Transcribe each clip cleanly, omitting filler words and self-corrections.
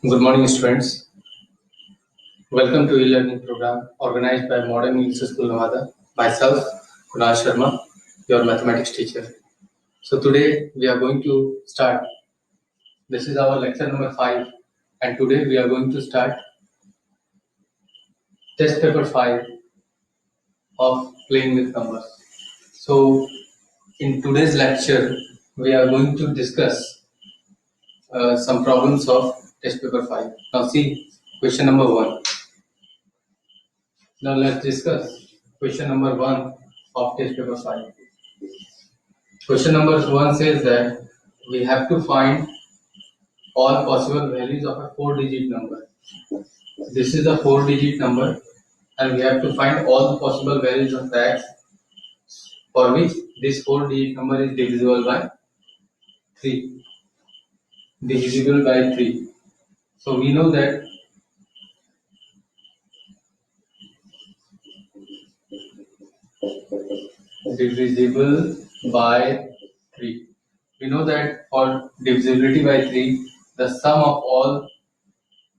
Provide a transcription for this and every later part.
Good morning, students. Welcome to e-learning program organized by Modern English School Nevada. Myself, Kunal Sharma, your mathematics teacher. So today we are going to start. This is our lecture number 5, and today we are going to start test paper 5 of playing with numbers. So in today's lecture, we are going to discuss some problems of test paper 5. Now see question number 1. Now let's discuss question number 1 of test paper 5. Question number 1 says that we have to find all possible values of a 4-digit number. This is a 4-digit number and we have to find all the possible values of x for which this 4-digit number is divisible by 3. Divisible by 3. So we know that divisible by 3. We know that for divisibility by 3, the sum of all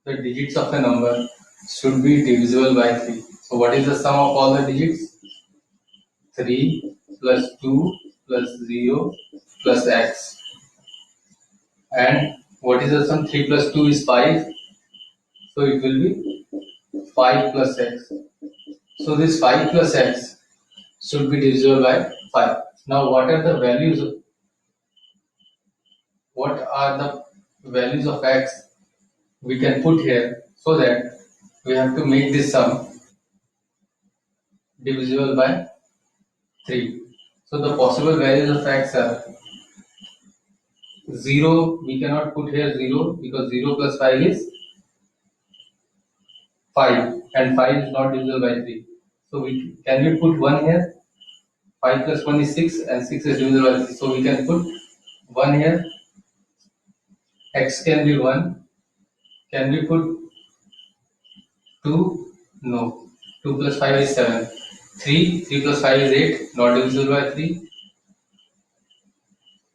the digits of a number should be divisible by 3. So what is the sum of all the digits? 3 plus 2 plus 0 plus x. And what is the sum? 3 plus 2 is 5. So it will be 5 plus x. So this 5 plus x should be divisible by 5. Now what are the values of x we can put here so that we have to make this sum divisible by 3. So the possible values of x are 0, we cannot put here 0 because 0 plus 5 is 5 and 5 is not divisible by 3. So can we put 1 here? 5 plus 1 is 6 and 6 is divisible by 3. So we can put 1 here. X can be 1. Can we put 2? No. 2 plus 5 is 7. 3 plus 5 is 8, not divisible by 3.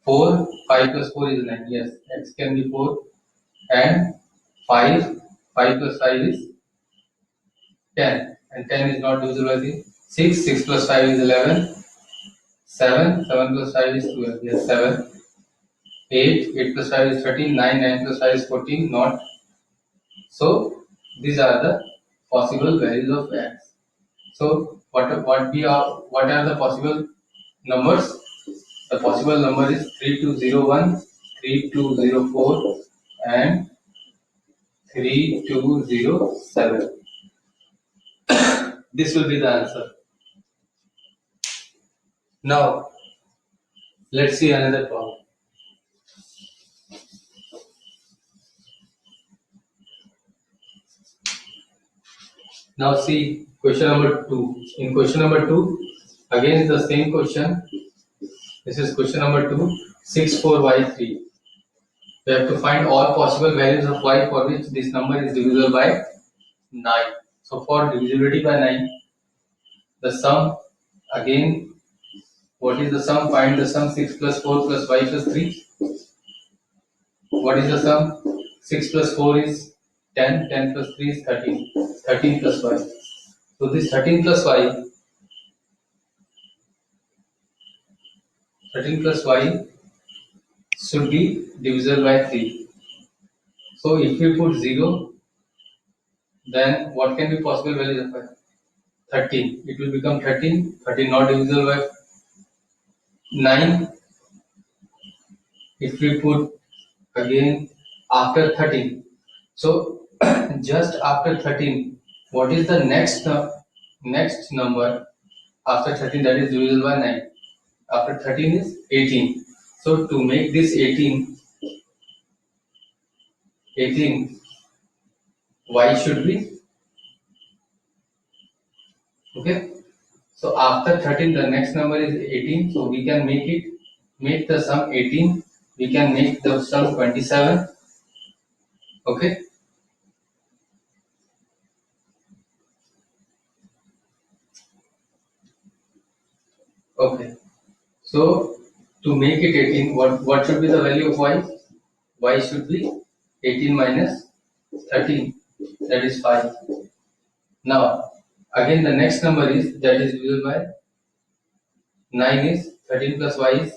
4, 5 plus 4 is 9. Yes, x can be 4. And 5 plus 5 is 10. And 10 is not divisible by 3. 6 plus 5 is 11. 7 plus 5 is 12. Yes, 7. 8 plus 5 is 13. 9 plus 5 is 14. Not. So, these are the possible values of x. So, what are the possible numbers? The possible number is 3201, 3204 and 3207. This will be the answer. Now, let's see another problem. Now see question number 2. In question number 2, again the same question. This is question number 2, 64y3. We have to find all possible values of y for which this number is divisible by 9. So for divisibility by 9, the sum, again, what is the sum? Find the sum. 6 plus 4 plus y plus 3. What is the sum? 6 plus 4 is 10, 10 plus 3 is 13, 13 plus y. So this 13 plus y should be divisible by 3. So if we put 0, then what can be possible values of y? 13. It will become 13, 13 not divisible by 9. If we put again after 13, so just after 13, what is the next number after 13 that is divisible by 9? After 13 is 18. So to make this 18, y should be, okay. So after 13, the next number is 18. So we can make the sum 18. We can make the sum 27. Okay. Okay. So to make it 18, what should be the value of y? Y should be 18 minus 13, that is 5. Now again the next number is that is divisible by 9 is 13 plus y is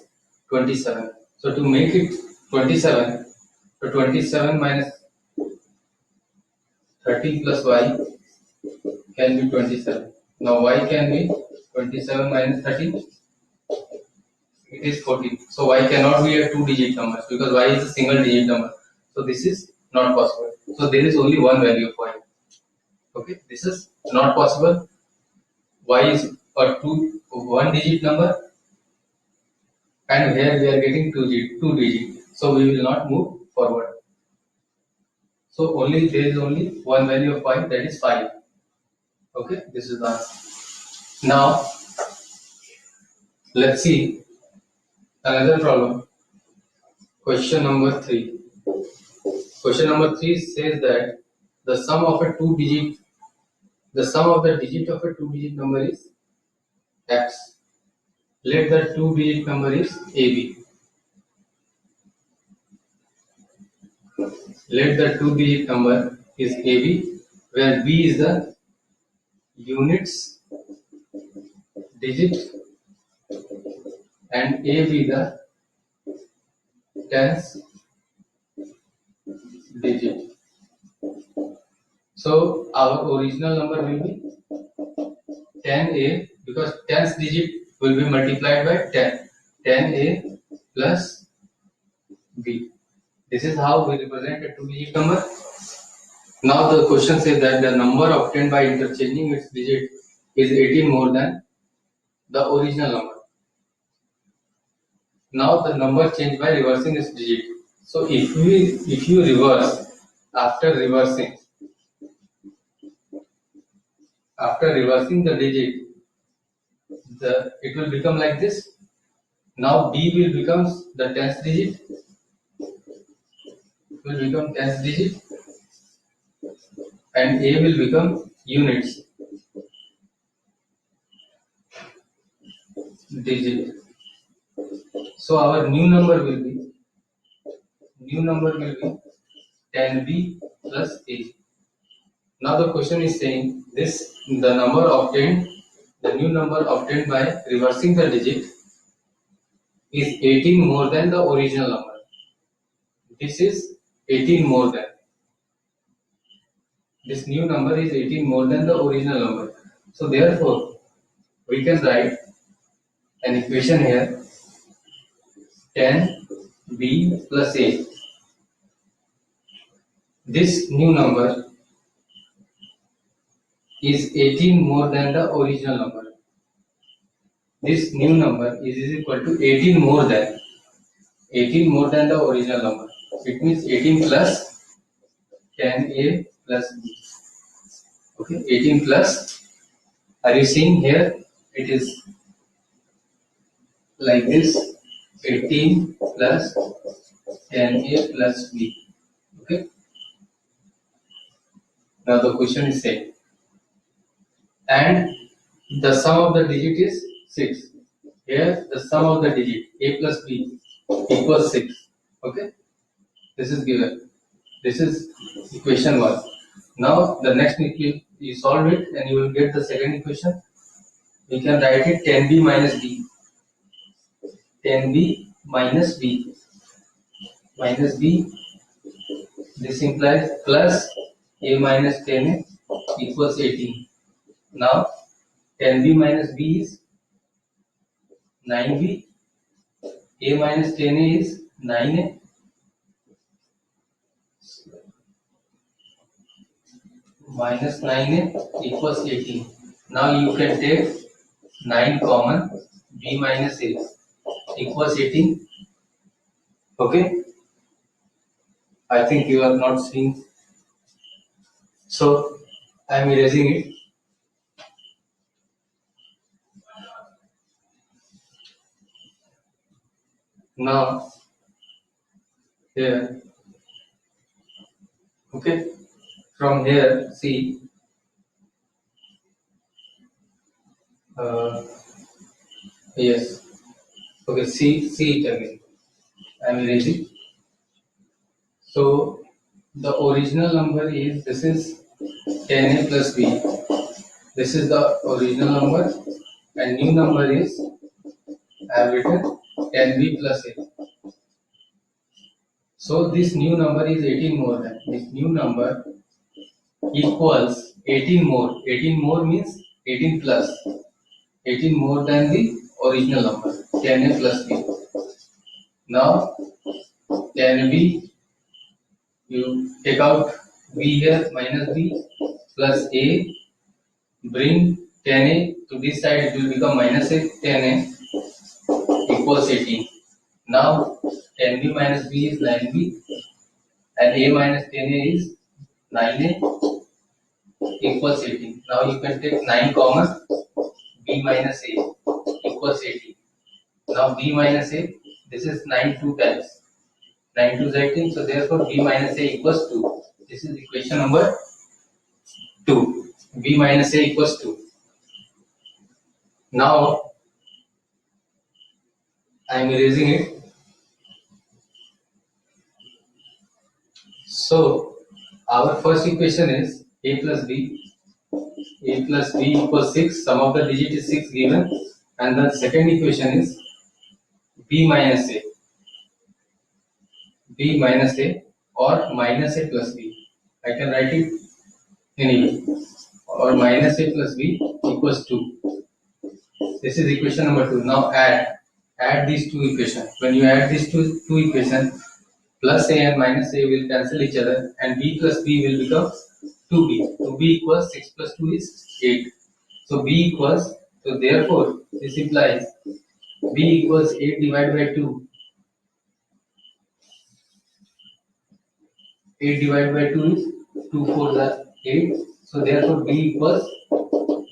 27. So to make it 27, so 27 minus 13 plus y can be 27. Now y can be 27 minus 13. It is 14. So y cannot be a two-digit number because y is a single-digit number. So this is not possible. So there is only one value of y. Okay, this is not possible. Y is a one-digit number, and here we are getting two-digit. So we will not move forward. So there is only one value of y, that is 5. Okay, this is the answer. Now let's see another problem. Question number 3. Question number 3 says that the sum of the digit of a two-digit number is x. Let the two-digit number is AB. Let the two-digit number is AB, where B is the units digit and AB the tens digit. So our original number will be 10A, because tens digit will be multiplied by 10. 10A plus B. This is how we represent a two-digit number. Now the question says that the number obtained by interchanging its digit is 18 more than the original number. Now the number changed by reversing its digit. So if you reverse after reversing the digit, it will become like this. Now B will become the tens digit. It will become tens digit, and A will become units digit. So our new number will be 10B plus A. Now the question is saying the new number obtained by reversing the digit is 18 more than the original number. This is 18 more than. This new number is 18 more than the original number. So therefore, we can write an equation here, 10B plus A. This new number is 18 more than the original number. This new number is equal to 18 more than the original number. It means 18 plus 10A plus B. Okay, 18 plus, are you seeing here? It is like this, 18 plus 10A plus B. Okay. Now the question is saying, and the sum of the digit is 6. Here the sum of the digit A plus B equals 6. Okay. This is given. This is equation 1. Now the next you solve it and you will get the second equation. We can write it 10B minus B. 10B minus B. Minus B. This implies plus A minus 10A equals 18. Now 10B minus B is 9B. A minus 10A is 9A. Minus 9A equals 18. Now you can take 9 common, B minus A equals 18. Okay. I think you are not seeing. So I am erasing it. Now here. Okay. From here, see. Yes. Okay. See it again. I am erasing. So the original number is, this is 10a plus b. This is the original number, and new number is, I have written 10b plus a. So this new number is 18 more than, this new number equals 18 more. 18 more means 18 plus. 18 more than the original number, 10a plus b. Now 10b, you take out b here, minus b plus a, bring 10a to this side, it will become minus a, 10a equals 18. Now 10b minus b is 9b, and a minus 10a is 9a equals 18. Now you can take 9 common, b minus a equals 18. Now b minus a, this is 9 2 times. 9 2 is 18, so therefore b minus a equals 2. This is equation number 2. b minus a equals 2. Now I am erasing it. So our first equation is a plus b. A plus b equals 6. Sum of the digit is 6 given, and the second equation is b minus a. B minus a or minus a plus b. I can write it anyway. Or minus a plus b equals 2. This is equation number 2. Now add these two equations. When you add these two equations, plus a and minus a will cancel each other, and b plus b will become 2b. So b equals 6 plus 2 is 8. So b equals, so therefore this implies b equals 8 divided by 2. 8 divided by 2 is 2 4s are 8. So therefore b equals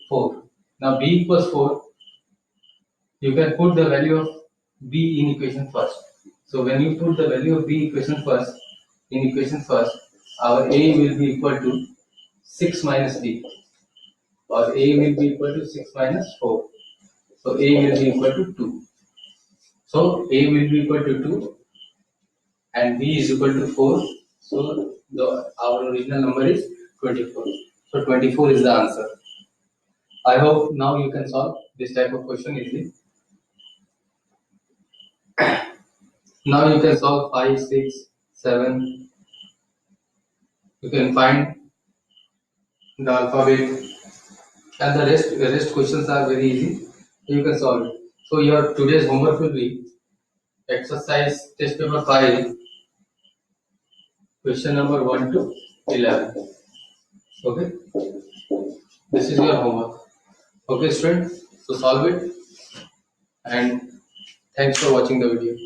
4. Now b equals 4. You can put the value of b in equation first. So when you put the value of b equation first, our a will be equal to 6 minus b, or a will be equal to 6 minus 4. So a will be equal to 2. So a will be equal to 2 and b is equal to 4. So our original number is 24. So 24 is the answer. I hope now you can solve this type of question easily. Now you can solve 5, 6, 7. You can find the alphabet, and the rest questions are very easy. You can solve it. So your today's homework will be exercise test paper 5, question number 1 to 11. Okay, this is your homework. Okay, students, so solve it, and thanks for watching the video.